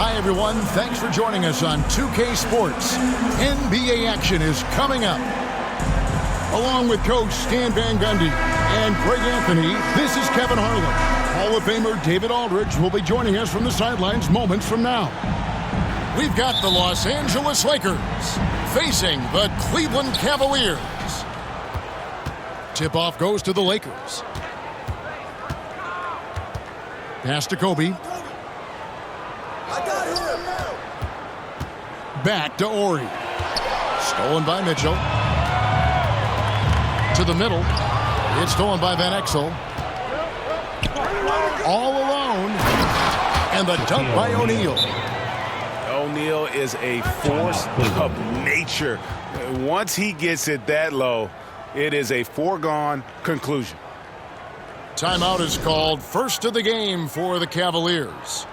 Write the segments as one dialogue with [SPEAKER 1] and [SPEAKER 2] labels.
[SPEAKER 1] Hi, everyone. Thanks for joining us on 2K Sports. NBA action is coming up. Along with Coach Stan Van Gundy and Greg Anthony, this is Kevin Harlan. Hall of Famer David Aldridge will be joining us from the sidelines moments from now. We've got the Los Angeles Lakers facing the Cleveland Cavaliers. Tip-off goes to the Lakers. Pass to Kobe. Back to Ori. Stolen by Mitchell. To the middle. It's stolen by Van Exel. All alone. And the dunk by O'Neal.
[SPEAKER 2] O'Neal is a force of nature. Once he gets it that low, it is a foregone conclusion.
[SPEAKER 1] Timeout is called. First of the game for the Cavaliers.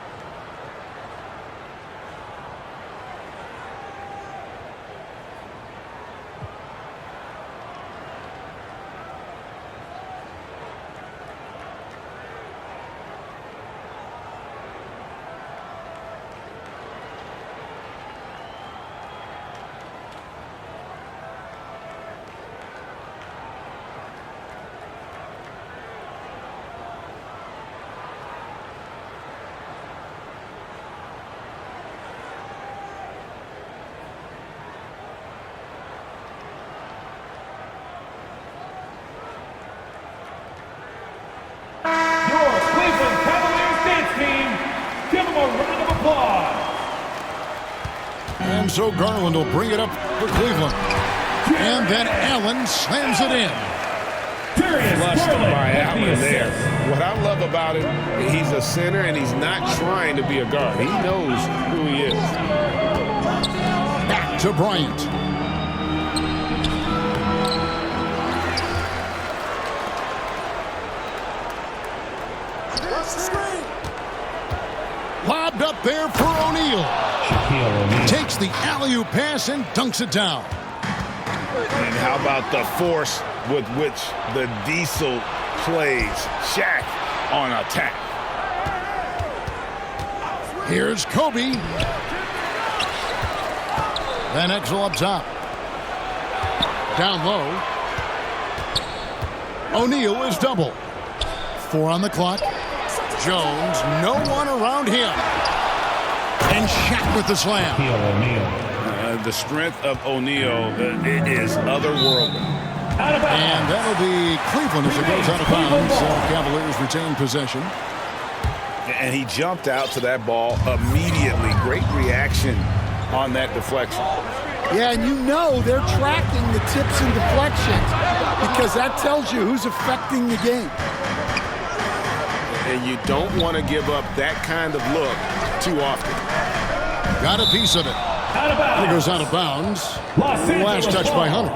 [SPEAKER 1] And so Garland will bring it up for Cleveland. And then Allen slams it in.
[SPEAKER 2] Flushed by Allen there. What I love about him, he's a center and he's not trying to be a guard. He knows who he is.
[SPEAKER 1] Back to Bryant. Lobbed up there for O'Neal. Takes the alley-oop pass and dunks it down.
[SPEAKER 2] And how about the force with which the Diesel plays Shaq on attack?
[SPEAKER 1] Here's Kobe. Van Exel up top. Down low. O'Neal is double. 4 on the clock. Jones, no one around him. And Shaq with the slam.
[SPEAKER 2] The strength of O'Neal is otherworldly.
[SPEAKER 1] And that'll be Cleveland as it goes out of bounds. Cavaliers retain possession.
[SPEAKER 2] And he jumped out to that ball immediately. Great reaction on that deflection.
[SPEAKER 3] Yeah, and you know they're tracking the tips and deflections because that tells you who's affecting the game.
[SPEAKER 2] And you don't want to give up that kind of look too often.
[SPEAKER 1] Got a piece of it. It goes out of bounds. Last touch by Hunter.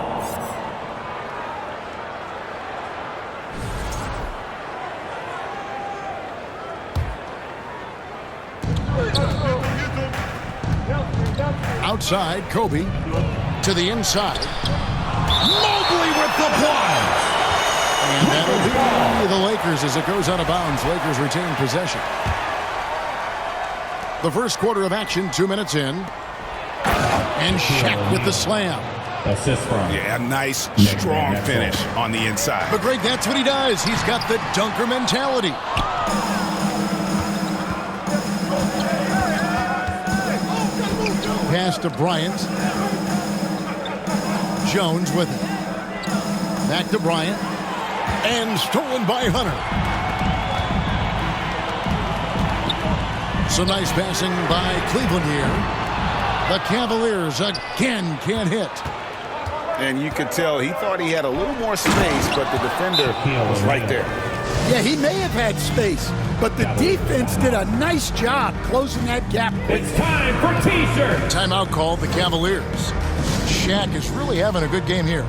[SPEAKER 1] Outside, Kobe. To the inside. Mobley with the block. And that'll be the Lakers as it goes out of bounds. Lakers retain possession. The first quarter of action, 2 minutes in. And Shaq with the slam.
[SPEAKER 2] Yeah, nice, strong finish on the inside.
[SPEAKER 1] But Greg, that's what he does. He's got the dunker mentality. Pass to Bryant. Jones with it. Back to Bryant. And stolen by Hunter. So nice passing by Cleveland here. The Cavaliers again can't hit.
[SPEAKER 2] And you could tell he thought he had a little more space, but the defender was right there.
[SPEAKER 3] Yeah, he may have had space, but the defense did a nice job closing that gap.
[SPEAKER 4] It's time for T-shirt.
[SPEAKER 1] Timeout called the Cavaliers. Shaq is really having a good game here.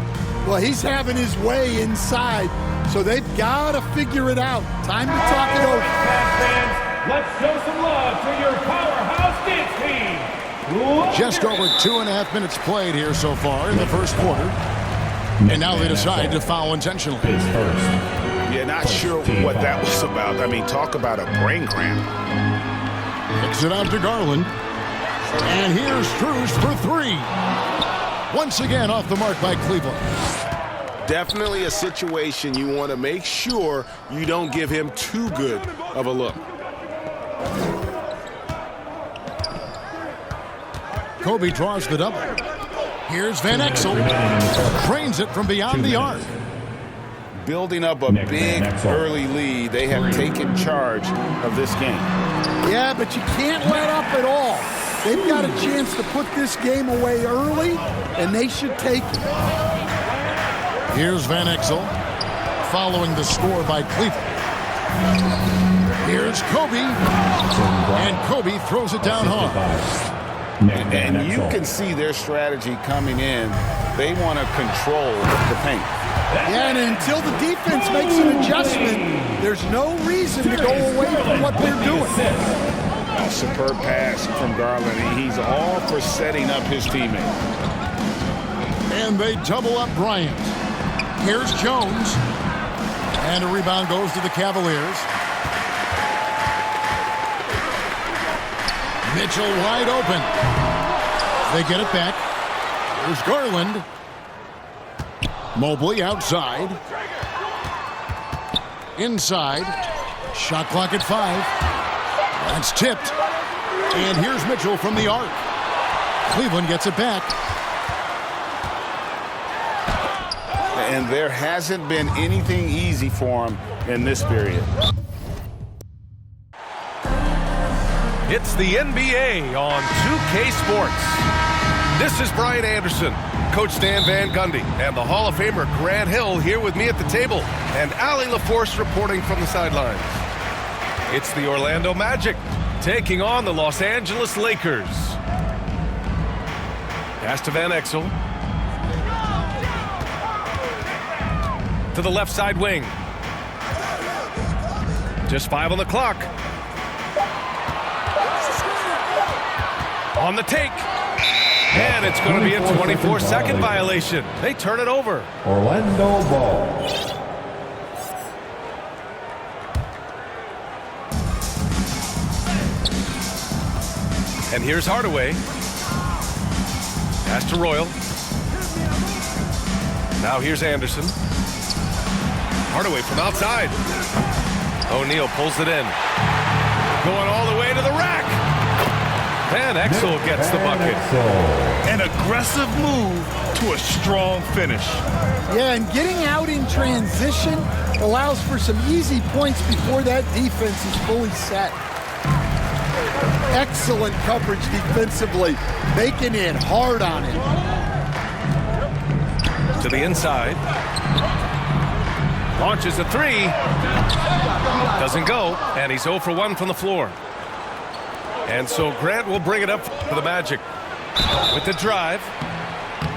[SPEAKER 3] Well, he's having his way inside, so they've got to figure it out. Time to talk it over.
[SPEAKER 4] Fans, let's show some love to your powerhouse dance team.
[SPEAKER 1] Just over 2.5 minutes played here so far in the first quarter. And now they decide to foul intentionally.
[SPEAKER 2] Yeah, not sure what that was about. I mean, talk about a brain cramp.
[SPEAKER 1] Gives it out to Garland. And here's Strus for three. Once again off the mark by Cleveland.
[SPEAKER 2] Definitely a situation you want to make sure you don't give him too good of a look.
[SPEAKER 1] Kobe draws the double. Here's Van Exel. Drains it from beyond the arc.
[SPEAKER 2] Building up a big early lead. They have taken charge of this game.
[SPEAKER 3] Yeah, but you can't let up at all. They've got a chance to put this game away early, and they should take it.
[SPEAKER 1] Here's Van Exel, following the score by Cleveland. Here's Kobe, and Kobe throws it down hard.
[SPEAKER 2] And you can see their strategy coming in. They want to control the paint.
[SPEAKER 3] Yeah, and until the defense makes an adjustment, there's no reason to go away from what they're doing.
[SPEAKER 2] A superb pass from Garland. He's all for setting up his teammate.
[SPEAKER 1] And they double up Bryant. Here's Jones. And a rebound goes to the Cavaliers. Mitchell wide open. They get it back. Here's Garland. Mobley outside. Inside. Shot clock at 5. That's tipped. And here's Mitchell from the arc. Cleveland gets it back.
[SPEAKER 2] And there hasn't been anything easy for him in this period.
[SPEAKER 5] It's the NBA on 2K Sports. This is Brian Anderson, Coach Stan Van Gundy, and the Hall of Famer Grant Hill here with me at the table, and Allie LaForce reporting from the sidelines. It's the Orlando Magic taking on the Los Angeles Lakers. Pass to Van Exel. To the left side wing. Just 5 on the clock. On the take. And it's going to be a 24-second violation. They turn it over.
[SPEAKER 6] Orlando ball.
[SPEAKER 5] And here's Hardaway. Pass to Royal. Now here's Anderson. Hardaway from outside. O'Neal pulls it in. Going all the way to the rack. Van Exel gets the bucket.
[SPEAKER 7] An aggressive move to a strong finish.
[SPEAKER 3] Yeah, and getting out in transition allows for some easy points before that defense is fully set. Excellent coverage defensively, making it hard on him.
[SPEAKER 5] To the inside. Launches a 3. Doesn't go, and he's 0 for 1 from the floor. And so Grant will bring it up for the Magic with the drive.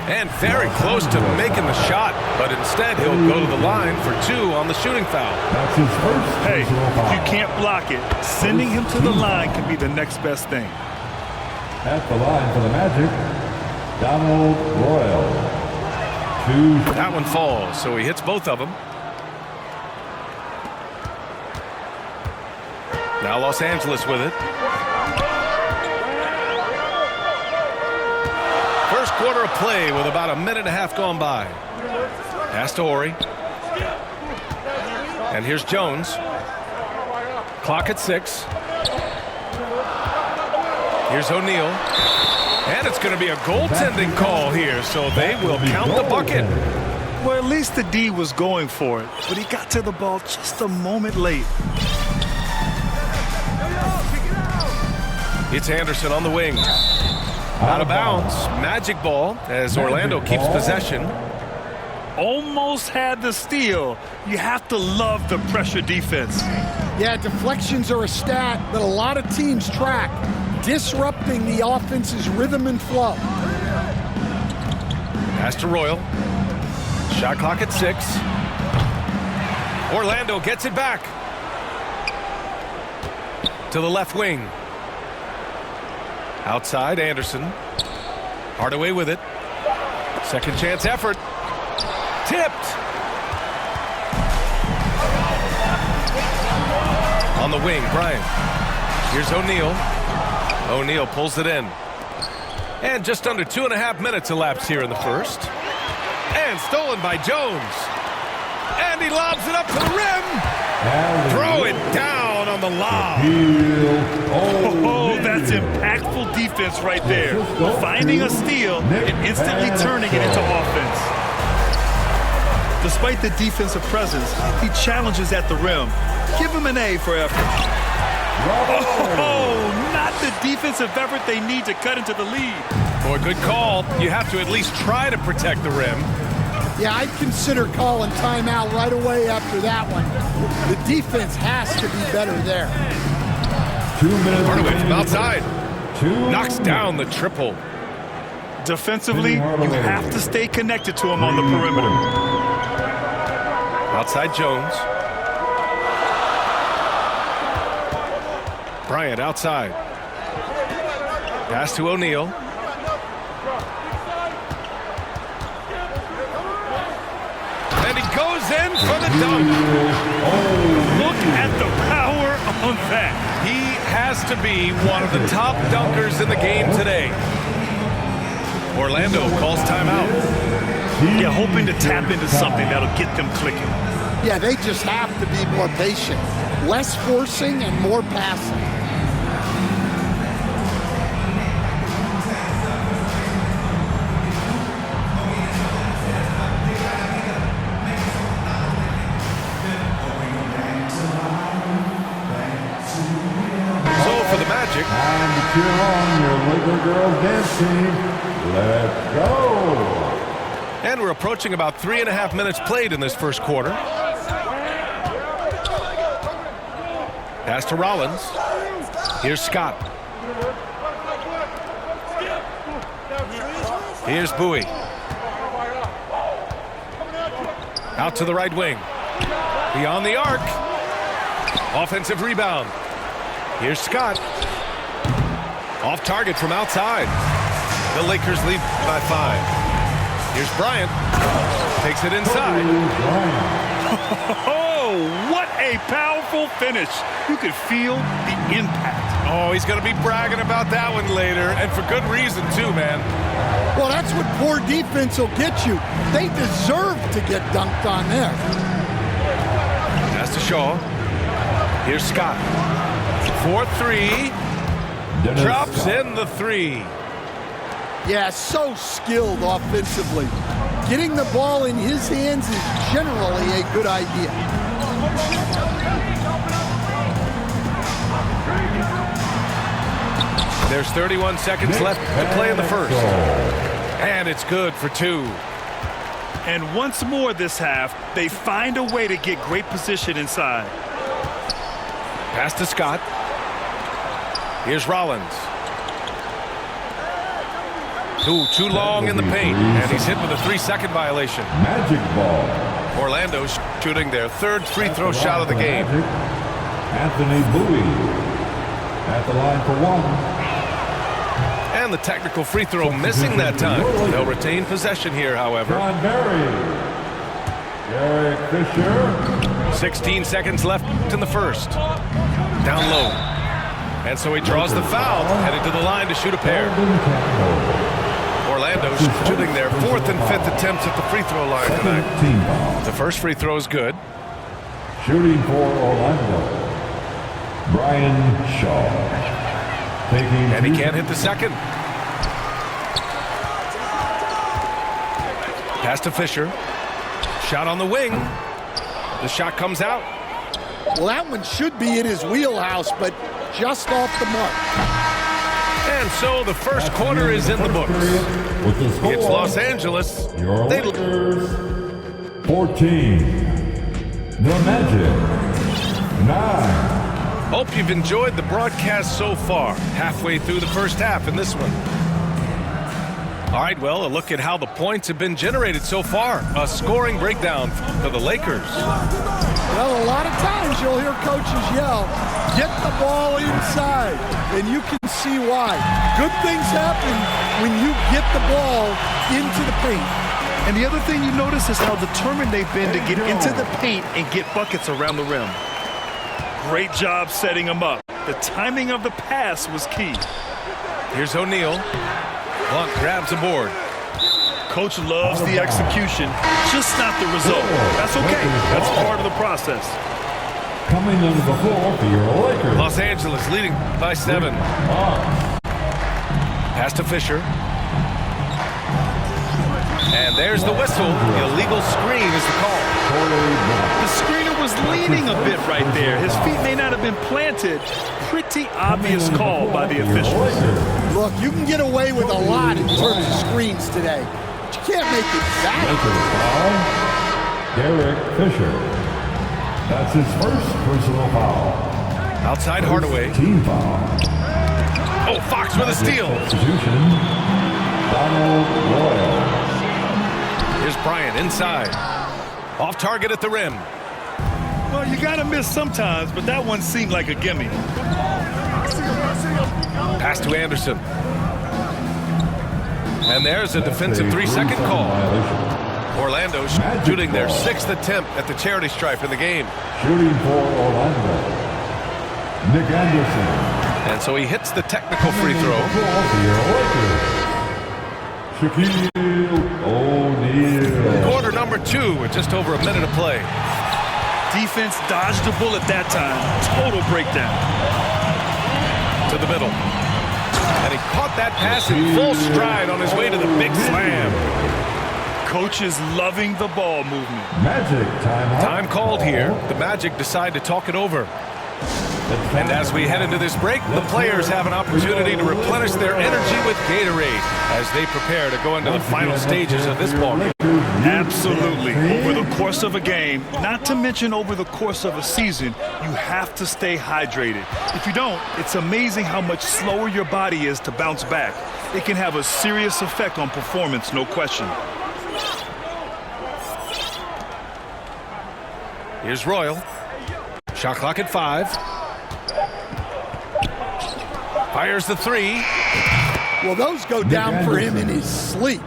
[SPEAKER 5] And very close to making the shot, but instead he'll go to the line for 2 on the shooting foul.
[SPEAKER 6] That's his first.
[SPEAKER 7] Hey, if you can't block it, sending him to the line can be the next best thing.
[SPEAKER 6] At the line for the Magic, Donald Royal. 2.
[SPEAKER 5] That one falls, so he hits both of them. Now Los Angeles with it. First quarter of play with about a minute and a half gone by. Pass to Horry. And here's Jones. Clock at 6. Here's O'Neal. And it's going to be a goaltending call here, so they will count the bucket.
[SPEAKER 7] Well, at least the D was going for it, but he got to the ball just a moment late.
[SPEAKER 5] It's Anderson on the wing. Out of bounds. Magic ball as Orlando keeps possession.
[SPEAKER 7] Almost had the steal. You have to love the pressure defense.
[SPEAKER 3] Yeah, deflections are a stat that a lot of teams track, disrupting the offense's rhythm and flow.
[SPEAKER 5] Pass to Royal. Shot clock at 6. Orlando gets it back. To the left wing. Outside, Anderson. Hardaway with it. Second chance effort. Tipped. On the wing, Bryant. Here's O'Neal. O'Neal pulls it in. And just under 2.5 minutes elapsed here in the first. And stolen by Jones. And he lobs it up to the rim. Throw it down on the lob.
[SPEAKER 7] Oh, that's impactful defense right there. Finding a steal and instantly turning it into offense. Despite the defensive presence, he challenges at the rim. Give him an A for effort. Oh, not the defensive effort they need to cut into the lead.
[SPEAKER 5] Boy, good call. You have to at least try to protect the rim.
[SPEAKER 3] Yeah, I'd consider calling timeout right away after that one. The defense has to be better there.
[SPEAKER 6] 2 minutes.
[SPEAKER 5] Hardaway from outside. Knocks down the triple.
[SPEAKER 7] Defensively, you have to stay connected to him on the perimeter.
[SPEAKER 5] Outside Jones. Bryant outside. Pass to O'Neal. And he goes in for the dunk.
[SPEAKER 7] Look at the power on that.
[SPEAKER 5] He has to be one of the top dunkers in the game today. Orlando calls timeout.
[SPEAKER 7] Yeah, hoping to tap into something that'll get them clicking.
[SPEAKER 3] Yeah, they just have to be more patient. Less forcing and more passing.
[SPEAKER 6] Time to cheer on your Laker girls dance team. Let's go.
[SPEAKER 5] And we're approaching about 3.5 minutes played in this first quarter. Pass to Rollins. Here's Scott. Here's Bowie. Out to the right wing. Beyond the arc. Offensive rebound. Here's Scott. Off target from outside. The Lakers lead by 5. Here's Bryant. Takes it inside.
[SPEAKER 7] Oh, what a powerful finish. You could feel the impact.
[SPEAKER 5] Oh, he's going to be bragging about that one later, and for good reason too, man.
[SPEAKER 3] Well, that's what poor defense will get you. They deserve to get dunked on there.
[SPEAKER 5] Pass to Shaw. Here's Scott. 4-3. Drops in the 3.
[SPEAKER 3] Yeah, so skilled offensively. Getting the ball in his hands is generally a good idea.
[SPEAKER 5] There's 31 seconds left to play in the first. And it's good for 2.
[SPEAKER 7] And once more this half, they find a way to get great position inside.
[SPEAKER 5] Pass to Scott. Here's Rollins. Ooh, too long in the paint, and he's hit with a 3-second violation.
[SPEAKER 6] Magic ball.
[SPEAKER 5] Orlando shooting their 3rd free throw shot of the game.
[SPEAKER 6] Anthony Bowie at the line for 1.
[SPEAKER 5] And the technical free throw missing that time. They'll retain possession here, however.
[SPEAKER 6] John Barry. Derek Fisher.
[SPEAKER 5] 16 seconds left in the first. Down low. And so he draws the foul, headed to the line to shoot a pair. Orlando shooting their 4th and 5th attempts at the free throw line tonight. The first free throw is good.
[SPEAKER 6] Shooting for Orlando, Brian Shaw.
[SPEAKER 5] And he can't hit the second. Pass to Fisher. Shot on the wing. The shot comes out.
[SPEAKER 3] Well, that one should be in his wheelhouse, but just off the mark.
[SPEAKER 5] And so the first quarter is in the books. It's Los Angeles.
[SPEAKER 6] Your Lakers, 14. The Magic, 9.
[SPEAKER 5] Hope you've enjoyed the broadcast so far. Halfway through the first half in this one. All right, well, a look at how the points have been generated so far. A scoring breakdown for the Lakers.
[SPEAKER 3] Well, a lot of times you'll hear coaches yell, get the ball inside, and you can see why. Good things happen when you get the ball into the paint.
[SPEAKER 7] And the other thing you notice is how determined they've been to get into the paint and get buckets around the rim. Great job setting them up. The timing of the pass was key.
[SPEAKER 5] Here's O'Neal. Blunt grabs the board.
[SPEAKER 7] Coach loves the execution, just not the result. That's okay. That's part of the process.
[SPEAKER 6] Coming into the floor for your Lakers.
[SPEAKER 5] Los Angeles leading by 7. Pass to Fisher. And there's the whistle. The illegal screen is the call.
[SPEAKER 7] The screener was leaning a bit right there. His feet may not have been planted. Pretty obvious call by the officials.
[SPEAKER 3] Look, you can get away with a lot in terms of screens today. But you can't make it that.
[SPEAKER 6] Derek Fisher. That's his first personal foul.
[SPEAKER 5] Outside Hardaway.
[SPEAKER 6] Team foul.
[SPEAKER 5] Oh, Fox with a steal.
[SPEAKER 6] Substitution. Donald Royal.
[SPEAKER 5] Here's Bryant inside. Off target at the rim.
[SPEAKER 7] Well, you got to miss sometimes, but that one seemed like a gimme.
[SPEAKER 5] Pass to Anderson. And there's a defensive 3-second call. Orlando shooting their 6th attempt at the charity stripe in the game.
[SPEAKER 6] Shooting for Orlando. Nick Anderson.
[SPEAKER 5] And so he hits the technical free throw.
[SPEAKER 6] Shaquille O'Neal.
[SPEAKER 5] Quarter number 2 with just over a minute of play.
[SPEAKER 7] Defense dodged the bullet that time. Total breakdown.
[SPEAKER 5] To the middle. And he caught that pass in full stride on his way to the big slam.
[SPEAKER 7] Coach is loving the ball movement.
[SPEAKER 6] Magic timeout.
[SPEAKER 5] Time called here. The Magic decide to talk it over. And as we head into this break, the players have an opportunity to replenish their energy with Gatorade as they prepare to go into the final stages of this ballgame.
[SPEAKER 7] Absolutely. Over the course of a game, not to mention over the course of a season, you have to stay hydrated. If you don't, it's amazing how much slower your body is to bounce back. It can have a serious effect on performance, no question.
[SPEAKER 5] Here's Royal. Shot clock at 5. Fires the 3.
[SPEAKER 3] Well, those go down for him in his sleep.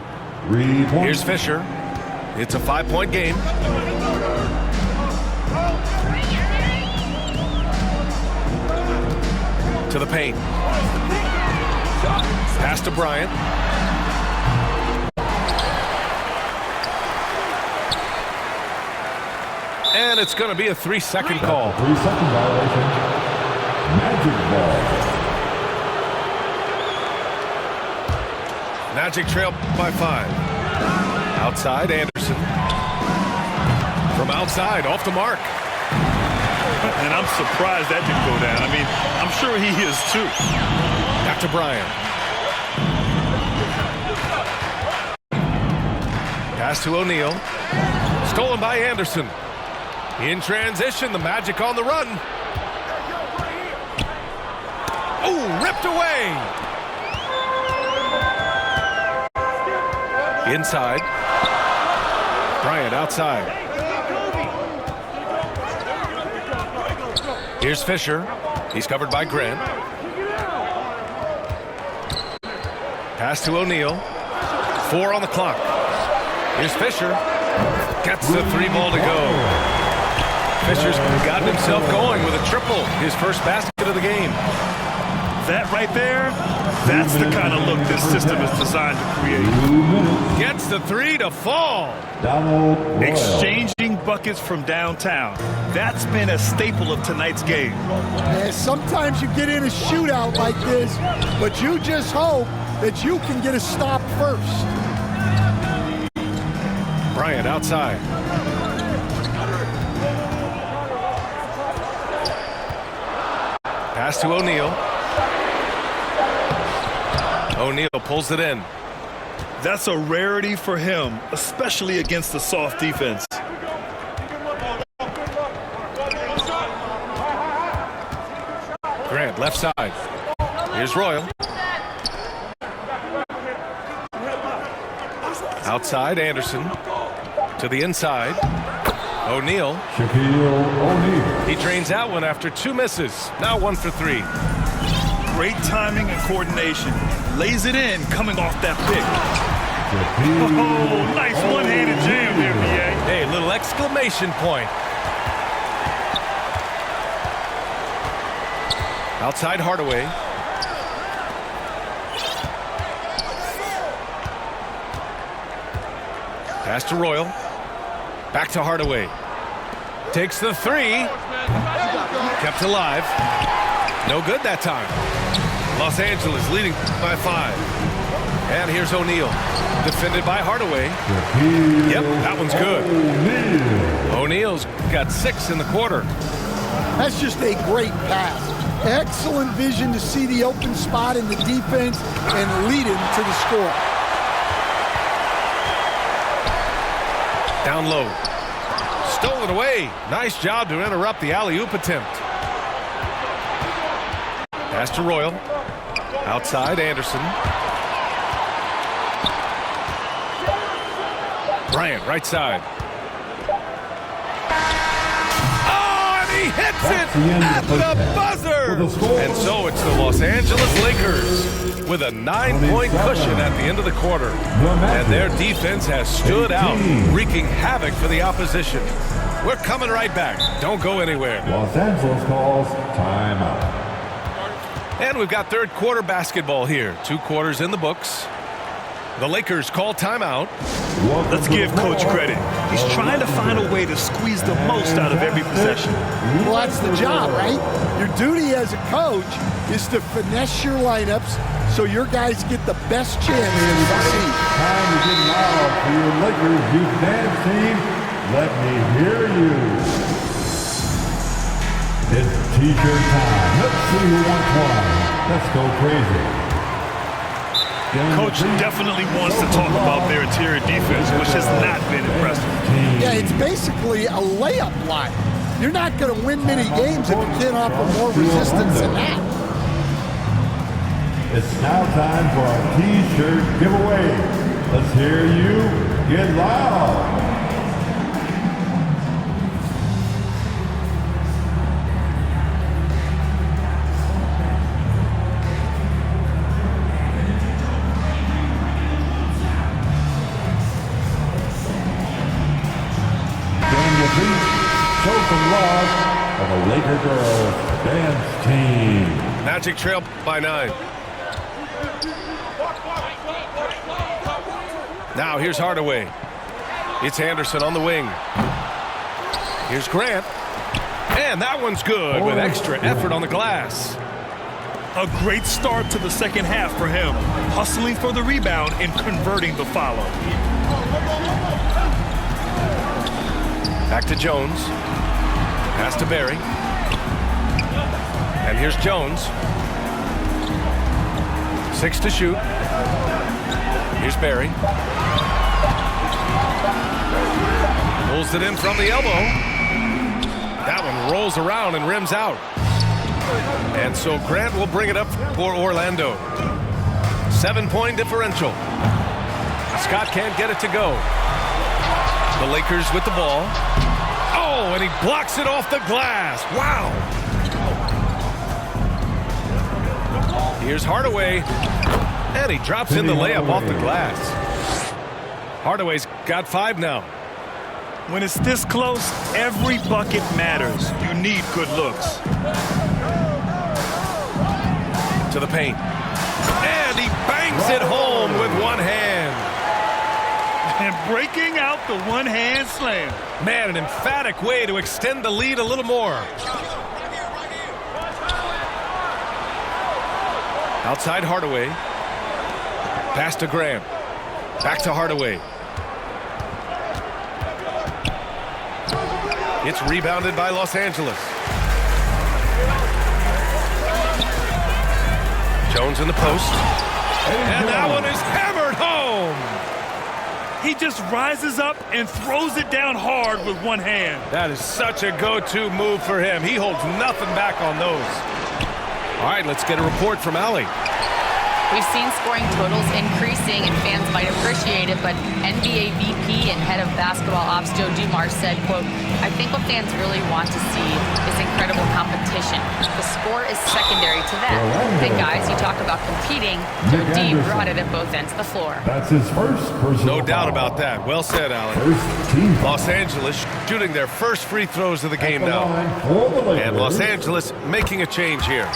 [SPEAKER 5] Here's Fisher. It's a 5-point game. To the paint. Pass to Bryant. And it's going to be a 3-second call.
[SPEAKER 6] 3-second violation. Magic ball.
[SPEAKER 5] Magic trail by 5. Outside, Anderson. From outside, off the mark.
[SPEAKER 7] And I'm surprised that didn't go down. I mean, I'm sure he is too.
[SPEAKER 5] Back to Bryant. Pass to O'Neal. Stolen by Anderson. In transition, the Magic on the run. Oh, ripped away. Inside. Bryant outside. Here's Fisher. He's covered by Grant. Pass to O'Neal. 4 on the clock. Here's Fisher. Gets the 3 ball to go. Fisher's gotten himself going with a triple. His first basket of the game.
[SPEAKER 7] That right there, that's the kind of look this system is designed to create.
[SPEAKER 5] Gets the 3 to fall.
[SPEAKER 7] Exchanging buckets from downtown. That's been a staple of tonight's game.
[SPEAKER 3] And sometimes you get in a shootout like this, but you just hope that you can get a stop first.
[SPEAKER 5] Bryant outside. Pass to O'Neal. O'Neal pulls it in.
[SPEAKER 7] That's a rarity for him, especially against the soft defense.
[SPEAKER 5] Grant left side. Here's Royal. Outside, Anderson. To the inside. O'Neal.
[SPEAKER 6] Shaquille O'Neal.
[SPEAKER 5] He drains that one after 2 misses. Now 1 for 3.
[SPEAKER 7] Great timing and coordination. Lays it in coming off that pick. Oh, nice one-handed jam there, BA.
[SPEAKER 5] Hey, little exclamation point. Outside Hardaway. Pass to Royal. Back to Hardaway. Takes the three. Kept alive. No good that time. Los Angeles leading by 5. And here's O'Neal. Defended by Hardaway. Yep, that one's good. O'Neal's got 6 in the quarter.
[SPEAKER 3] That's just a great pass. Excellent vision to see the open spot in the defense and lead him to the score.
[SPEAKER 5] Down low. Stolen away. Nice job to interrupt the alley-oop attempt. Pass to Royal. Outside Anderson. Bryant, right side. Oh, and he hits it at the buzzer! And so it's the Los Angeles Lakers with a 9-point cushion at the end of the quarter. And their defense has stood out, wreaking havoc for the opposition. We're coming right back. Don't go anywhere.
[SPEAKER 6] Los Angeles calls timeout.
[SPEAKER 5] And we've got third quarter basketball here. 2 quarters in the books. The Lakers call timeout.
[SPEAKER 7] Let's give Coach credit. He's trying to find a way to squeeze the most out of every possession.
[SPEAKER 3] Well, that's the job, right? Your duty as a coach is to finesse your lineups so your guys get the best chance to succeed.
[SPEAKER 6] Time to get loud for your Lakers youth dance team. Let me hear you. It's t-shirt time. Let's see who wants one. Let's go crazy.
[SPEAKER 7] Coach definitely wants to talk about their interior defense, which has not been impressive.
[SPEAKER 3] Yeah, it's basically a layup line. You're not going to win many games if you can't offer more resistance than that.
[SPEAKER 6] It's now time for our t-shirt giveaway. Let's hear you get loud. Show some love for the Laker girls dance team.
[SPEAKER 5] Magic trail by 9. Now here's Hardaway. It's Anderson on the wing. Here's Grant. And that one's good with extra effort on the glass.
[SPEAKER 7] A great start to the second half for him, hustling for the rebound and converting the follow.
[SPEAKER 5] Back to Jones. Pass to Barry. And here's Jones. 6 to shoot. Here's Barry. Pulls it in from the elbow. That one rolls around and rims out. And so Grant will bring it up for Orlando. 7-point differential. Scott can't get it to go. The Lakers with the ball. Oh, and he blocks it off the glass. Wow. Here's Hardaway. And he drops in the layup off the glass. Hardaway's got 5 now.
[SPEAKER 7] When it's this close, every bucket matters. You need good looks.
[SPEAKER 5] To the paint. And he bangs it home with one hand.
[SPEAKER 7] And breaking out the one-hand slam.
[SPEAKER 5] Man, an emphatic way to extend the lead a little more. Outside Hardaway. Pass to Graham. Back to Hardaway. It's rebounded by Los Angeles. Jones in the post. And that one is hammered home.
[SPEAKER 7] He just rises up and throws it down hard with one hand.
[SPEAKER 5] That is such a go-to move for him. He holds nothing back on those. All right, let's get a report from Allie.
[SPEAKER 8] We've seen scoring totals increasing, and fans might appreciate it, but NBA VP and head of basketball ops Joe Dumars said, quote, "I think what fans really want to see is incredible competition. The score is secondary to that. And guys, you talk about competing, Joe D brought it at both ends of the floor."
[SPEAKER 6] That's his first personal
[SPEAKER 5] No doubt
[SPEAKER 6] foul.
[SPEAKER 5] about that. Well said, Allie.
[SPEAKER 6] First team.
[SPEAKER 5] Los Angeles shooting their first free throws of the game now.
[SPEAKER 6] For the Lakers.
[SPEAKER 5] And Los Angeles making a change here.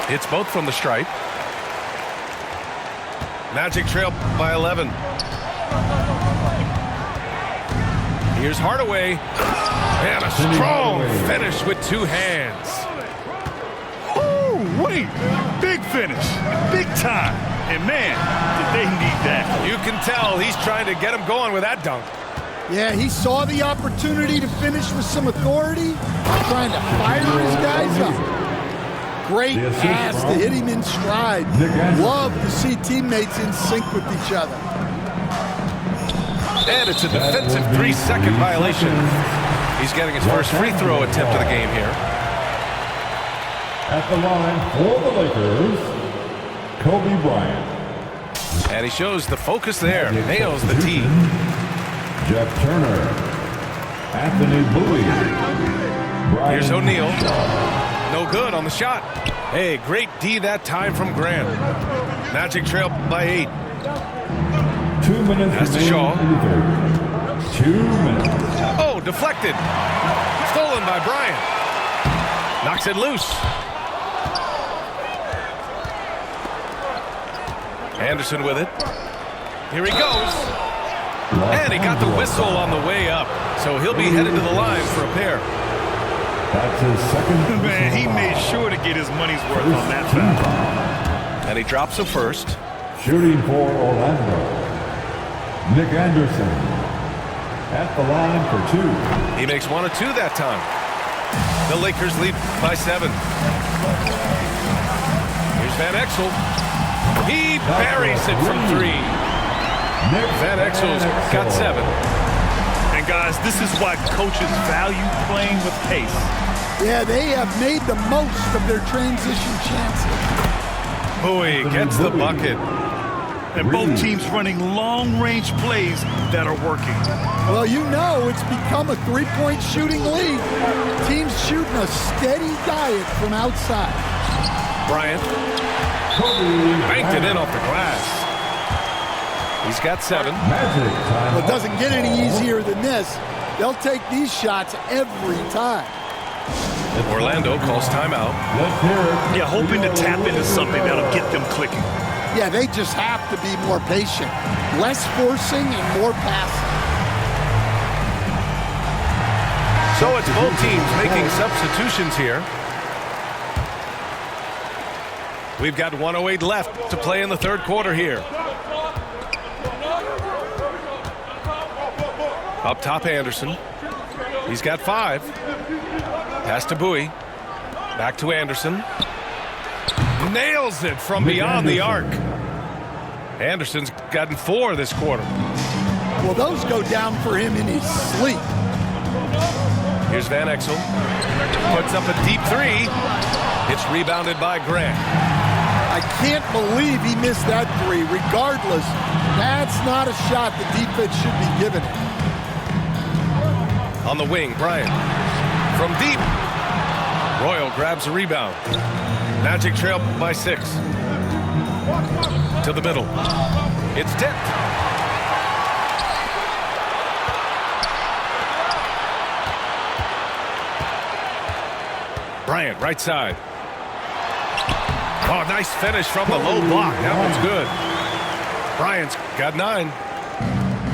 [SPEAKER 5] It's both from the stripe. Magic trail by 11. Here's Hardaway. And a strong finish with two hands.
[SPEAKER 7] Oh, wait. Big finish. Big time. And, man, did they need that.
[SPEAKER 5] You can tell he's trying to get him going with that dunk.
[SPEAKER 3] Yeah, he saw the opportunity to finish with some authority, trying to fire his guys up. Great pass to hit him in stride. Love to see teammates in sync with each other.
[SPEAKER 5] And it's a defensive 3-second violation. He's getting his first free throw attempt of the game here.
[SPEAKER 6] At the line for the Lakers, Kobe Bryant.
[SPEAKER 5] And he shows the focus there. Nails the tee.
[SPEAKER 6] Jeff Turner. Anthony Bowie.
[SPEAKER 5] Here's O'Neal. No good on the shot. Hey, great D that time from Grant. Magic trail by 8.
[SPEAKER 6] 2 minutes.
[SPEAKER 5] Pass to Shaw.
[SPEAKER 6] 2 minutes.
[SPEAKER 5] Oh, deflected. Stolen by Bryant. Knocks it loose. Anderson with it. Here he goes. And he got the whistle on the way up. So he'll be headed to the line for a pair.
[SPEAKER 6] That's his second.
[SPEAKER 7] Man, he made sure to get his money's worth on that foul.
[SPEAKER 5] And he drops a first.
[SPEAKER 6] Shooting for Orlando, Nick Anderson. At the line for 2.
[SPEAKER 5] He makes 1 of 2 that time. The Lakers lead by 7. Here's Van Exel. He buries it from 3. Van Exel's got 7.
[SPEAKER 7] And guys, this is why coaches value playing with pace.
[SPEAKER 3] Yeah, they have made the most of their transition chances.
[SPEAKER 5] Bowie gets the bucket.
[SPEAKER 7] And both teams running long-range plays that are working.
[SPEAKER 3] Well, you know it's become a three-point shooting league. Teams shooting a steady diet from outside.
[SPEAKER 5] Bryant banked it in off the glass. He's got 7.
[SPEAKER 3] Well, it doesn't get any easier than this. They'll take these shots every time.
[SPEAKER 5] Orlando calls timeout.
[SPEAKER 7] Yeah, hoping to tap into something that'll get them clicking.
[SPEAKER 3] Yeah, they just have to be more patient. Less forcing and more passing.
[SPEAKER 5] So it's both teams making substitutions here. We've got 1:08 left to play in the third quarter here. Up top, Anderson. He's got 5. Pass to Bowie. Back to Anderson. Nails it from beyond the arc. Anderson's gotten 4 this quarter.
[SPEAKER 3] Well, those go down for him in his sleep.
[SPEAKER 5] Here's Van Exel. Puts up a deep 3. It's rebounded by Grant.
[SPEAKER 3] I can't believe he missed that 3. Regardless, that's not a shot the defense should be giving him.
[SPEAKER 5] On the wing, Bryant. From deep. Royal grabs a rebound. Magic trail by 6. To the middle. It's tipped. Bryant, right side. Oh, nice finish from the low block. That one's good. Bryant's got 9.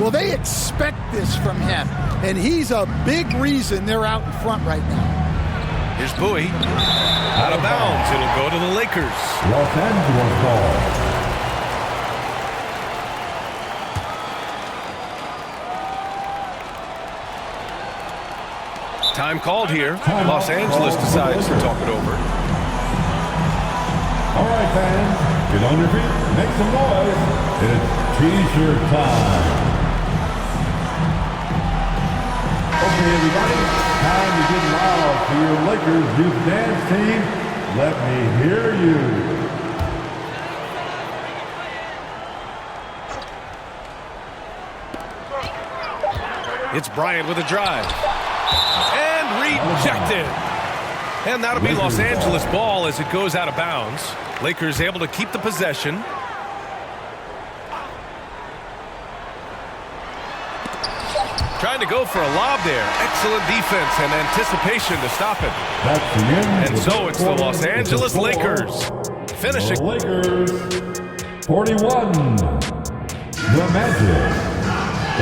[SPEAKER 3] Well, they expect this from him, and he's a big reason they're out in front right now.
[SPEAKER 5] Here's Bowie. Out of bounds. It'll go to the Lakers.
[SPEAKER 6] Los Angeles ball.
[SPEAKER 5] Time called here. Los Angeles decides to talk it over.
[SPEAKER 6] All right, fans, get on your feet, make some noise. It's T-shirt time. Okay, everybody, time to get loud for your Lakers youth dance team. Let me hear you.
[SPEAKER 5] It's Bryant with a drive. And rejected. And that'll be Los Angeles ball as it goes out of bounds. Lakers able to keep the possession. Trying to go for a lob there. Excellent defense and anticipation to stop it.
[SPEAKER 6] That's the end.
[SPEAKER 5] And so it's the Los Angeles Lakers finishing.
[SPEAKER 6] The Lakers, 41. The Magic,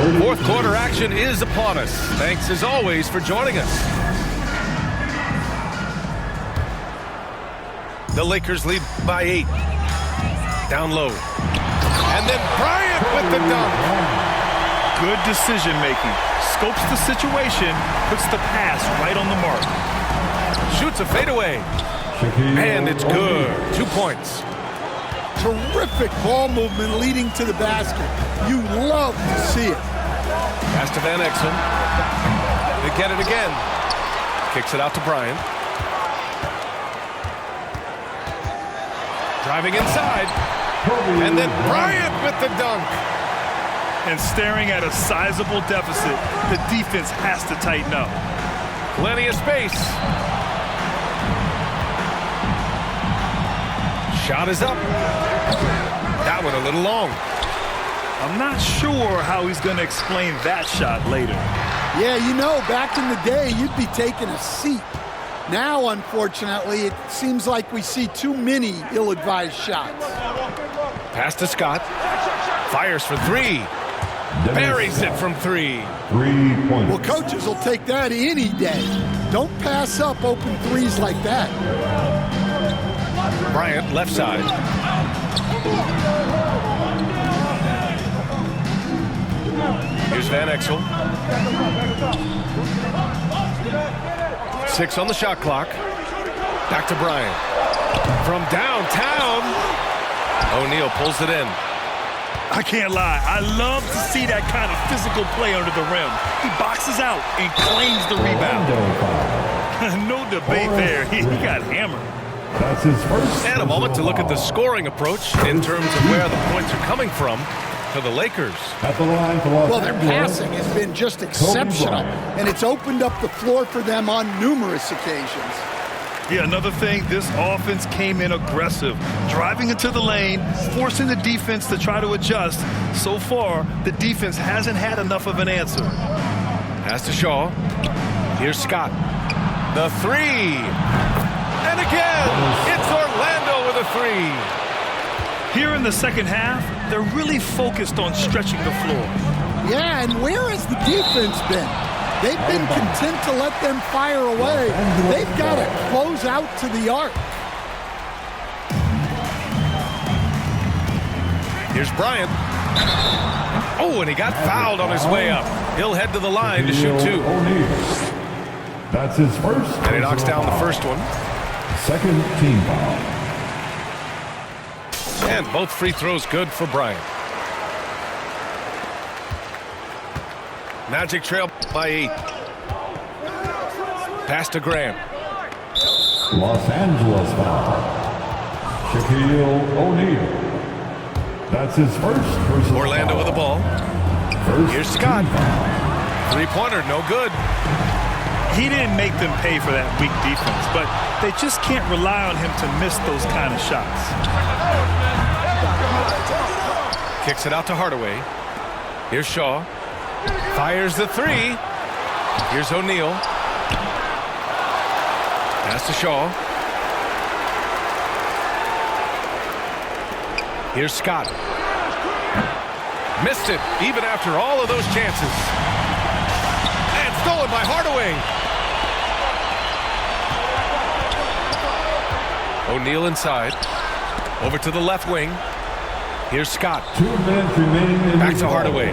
[SPEAKER 6] 30.
[SPEAKER 5] Fourth quarter action is upon us. Thanks as always for joining us. The Lakers lead by 8. Down low. And then Bryant with the dunk.
[SPEAKER 7] Good decision making. Scopes the situation, puts the pass right on the mark.
[SPEAKER 5] Shoots a fadeaway. And it's good. 2 points.
[SPEAKER 3] Terrific ball movement leading to the basket. You love to see it.
[SPEAKER 5] Pass to Van Exel. They get it again. Kicks it out to Bryant. Driving inside. And then Bryant with the dunk.
[SPEAKER 7] And staring at a sizable deficit, the defense has to tighten up.
[SPEAKER 5] Plenty of space. Shot is up. That one a little long.
[SPEAKER 7] I'm not sure how he's going to explain that shot later.
[SPEAKER 3] Yeah, you know, back in the day, you'd be taking a seat. Now, unfortunately, it seems like we see too many ill-advised shots.
[SPEAKER 5] Pass to Scott. Fires for 3. Buries it from 3.
[SPEAKER 6] 3 points.
[SPEAKER 3] Well, coaches will take that any day. Don't pass up open threes like that.
[SPEAKER 5] Bryant, left side. Here's Van Exel. 6 on the shot clock. Back to Bryant. From downtown. O'Neal pulls it in.
[SPEAKER 7] I can't lie. I love to see that kind of physical play under the rim. He boxes out and claims the rebound. No debate there. He got hammered.
[SPEAKER 6] That's his first.
[SPEAKER 5] And a moment to look at the scoring approach in terms of where the points are coming from for the Lakers.
[SPEAKER 6] At the line for Los
[SPEAKER 3] Well, their
[SPEAKER 6] Angeles,
[SPEAKER 3] passing has been just exceptional, and it's opened up the floor for them on numerous occasions.
[SPEAKER 7] Yeah, another thing, this offense came in aggressive, driving into the lane, forcing the defense to try to adjust. So far, the defense hasn't had enough of an answer.
[SPEAKER 5] Pass to Shaw. Here's Scott. The 3. And again, it's Orlando with a 3.
[SPEAKER 7] Here in the second half, they're really focused on stretching the floor.
[SPEAKER 3] Yeah, and where has the defense been? They've been content to let them fire away. They've got to close out to the arc.
[SPEAKER 5] Here's Bryant. Oh, and he got fouled on his way up. He'll head to the line to shoot 2.
[SPEAKER 6] That's his first.
[SPEAKER 5] And he knocks down the first one.
[SPEAKER 6] Second team foul.
[SPEAKER 5] And both free throws good for Bryant. Magic trail by 8. Pass to Graham.
[SPEAKER 6] Los Angeles foul. Shaquille O'Neal. That's his first personal
[SPEAKER 5] Orlando
[SPEAKER 6] foul.
[SPEAKER 5] with the ball.
[SPEAKER 6] First
[SPEAKER 5] Here's Scott.
[SPEAKER 6] team foul.
[SPEAKER 5] Three-pointer, no good.
[SPEAKER 7] He didn't make them pay for that weak defense, but they just can't rely on him to miss those kind of shots.
[SPEAKER 5] Kicks it out to Hardaway. Here's Shaw. Fires the 3. Here's O'Neal. Pass to Shaw. Here's Scott. Missed it, even after all of those chances. And stolen by Hardaway. O'Neal inside. Over to the left wing. Here's Scott.
[SPEAKER 6] 2 minutes remaining in
[SPEAKER 5] Back
[SPEAKER 6] the
[SPEAKER 5] to
[SPEAKER 6] ball.
[SPEAKER 5] Hardaway.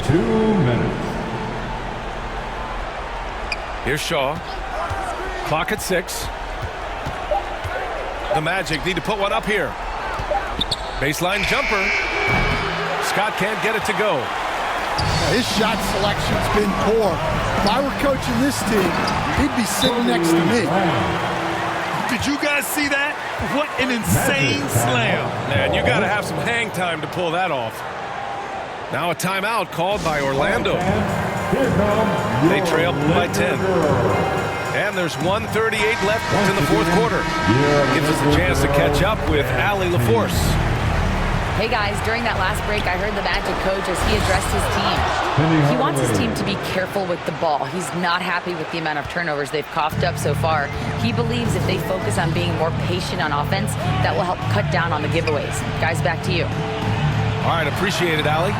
[SPEAKER 6] 2 minutes.
[SPEAKER 5] Here's Shaw. Clock at 6. The Magic need to put one up here. Baseline jumper. Scott can't get it to go.
[SPEAKER 3] His shot selection's been poor. If I were coaching this team, he'd be sitting next to me.
[SPEAKER 7] Did you guys see that? What an insane slam.
[SPEAKER 5] Man, you got to have some hang time to pull that off. Now a timeout called by Orlando. They trail by 10. And there's 1:38 left in the fourth quarter. Gives us a chance to catch up with Allie LaForce.
[SPEAKER 8] Hey guys, during that last break, I heard the Magic coach as he addressed his team. He wants his team to be careful with the ball. He's not happy with the amount of turnovers they've coughed up so far. He believes if they focus on being more patient on offense, that will help cut down on the giveaways. Guys, back to you.
[SPEAKER 5] All right, appreciate it, Allie.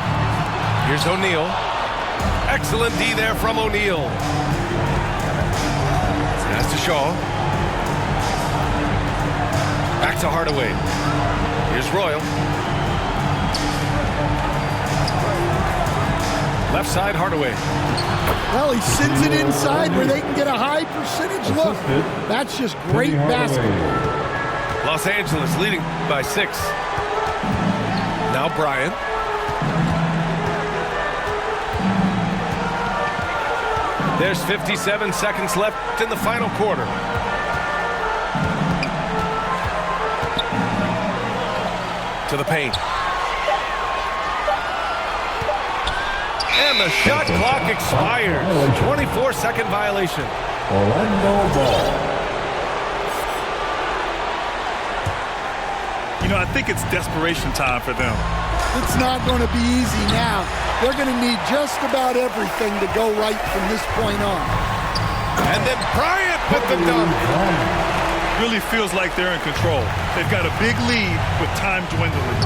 [SPEAKER 5] Here's O'Neal. Excellent D there from O'Neal. Pass to Shaw. Back to Hardaway. Here's Royal. Left side, Hardaway.
[SPEAKER 3] Well, he sends it inside where they can get a high percentage look. That's just great basketball.
[SPEAKER 5] Los Angeles leading by 6. Now Bryant. There's 57 seconds left in the final quarter. To the paint. And the shot clock expires. 24-second violation.
[SPEAKER 6] Orlando ball.
[SPEAKER 7] You know, I think it's desperation time for them.
[SPEAKER 3] It's not going to be easy now. They're going to need just about everything to go right from this point on.
[SPEAKER 5] And then Bryant with the dunk.
[SPEAKER 7] Really feels like they're in control. They've got a big lead with time dwindling.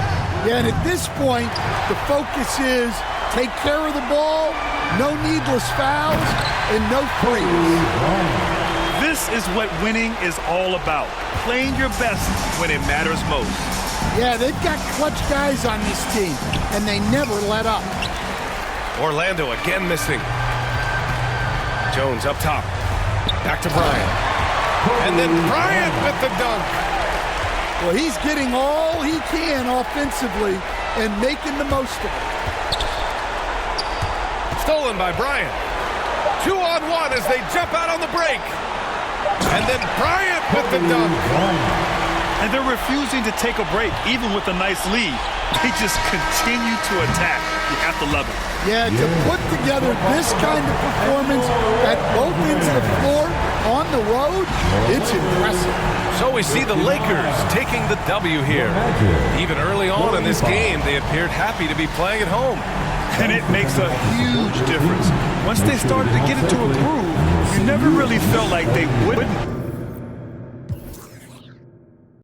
[SPEAKER 3] Yeah, and at this point, the focus is take care of the ball, no needless fouls, and no threes.
[SPEAKER 7] This is what winning is all about. Playing your best when it matters most.
[SPEAKER 3] Yeah, they've got clutch guys on this team, and they never let up.
[SPEAKER 5] Orlando again missing. Jones up top. Back to Bryant. And then Bryant with the dunk.
[SPEAKER 3] Well, he's getting all he can offensively and making the most of it.
[SPEAKER 5] Stolen by Bryant. 2-on-1 as they jump out on the break. And then Bryant with the dunk.
[SPEAKER 7] And they're refusing to take a break, even with a nice lead. They just continue to attack. You have to love it.
[SPEAKER 3] Yeah, to put together this kind of performance at both ends of the floor on the road, it's impressive.
[SPEAKER 5] So we see the Lakers taking the W here. Even early on in this game, they appeared happy to be playing at home.
[SPEAKER 7] And it makes a huge difference. Once they started to get into a groove, you never really felt like they wouldn't